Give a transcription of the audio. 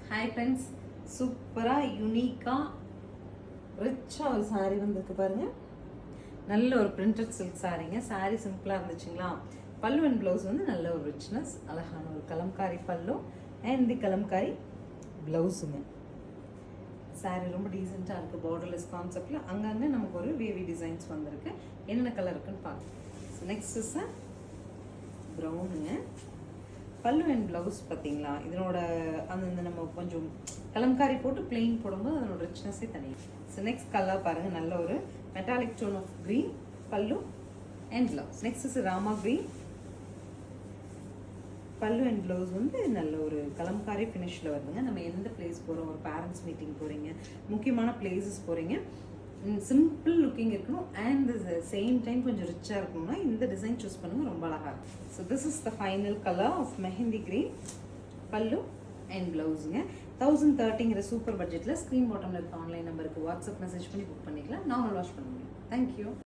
Hi friends, சூப்பராக யூனிக்காக ரிச்சாக ஒரு சாரீ வந்திருக்கு பாருங்கள். நல்ல ஒரு பிரிண்டட் சில்க் சாரீங்க. சாரீ சிம்பிளாக இருந்துச்சுங்களா. பல்லு அண்ட் ப்ளவுஸ் வந்து நல்ல ஒரு ரிச்னஸ், அழகான ஒரு கலம்காரி பல்லு அண்ட் தி கலம்காரி ப்ளவுஸுங்க. சாரீ ரொம்ப டீசெண்டாக இருக்குது. பார்டர்லெஸ் கான்செப்டில் அங்கங்கே நமக்கு ஒரு வேவி டிசைன்ஸ் வந்திருக்கு. என்னென்ன கலர் இருக்குன்னு பார்க்கலாம். ஸோ நெக்ஸ்ட் இஸ் ப்ரௌனுங்க. பல்லு அண்ட் ப்ளவுஸ் பார்த்தீங்களா, இதனோட அந்த நம்ம கொஞ்சம் கலம்காரி போட்டு பிளெயின் போடும்போது அதனோட ரிச்னஸே தனி. ஸோ நெக்ஸ்ட் கலர் பாருங்கள், நல்ல ஒரு மெட்டாலிக் டோன் ஆஃப் க்ரீன் பல்லு and blouse. Next is Rama green. பல்லு அண்ட் ப்ளவுஸ் வந்து நல்ல ஒரு கலம்காரி ஃபினிஷில் வருதுங்க. நம்ம எந்த பிளேஸ் போகிறோம், ஒரு பேரண்ட்ஸ் மீட்டிங் போகிறீங்க, முக்கியமான பிளேசஸ் போகிறீங்க, சிம்பிள் லுக்கிங் இருக்கணும் அண்ட் சேம் டைம் கொஞ்சம் ரிச்சாக இருக்கணும்னா இந்த டிசைன் சூஸ் பண்ணுங்கள், ரொம்ப அழகாக இருக்கும். So this is the final colour of mehndi green pallu and ப்ளவுஸுங்க. 1030ங்கிற சூப்பர் பட்ஜெட்டில் ஸ்க்ரீன் பாட்டமில் இருக்க ஆன்லைன் நம்பருக்கு வாட்ஸ்அப் மெசேஜ் பண்ணி புக் பண்ணிக்கலாம். நார்மல் வாஷ் பண்ண முடியும். தேங்க்யூ.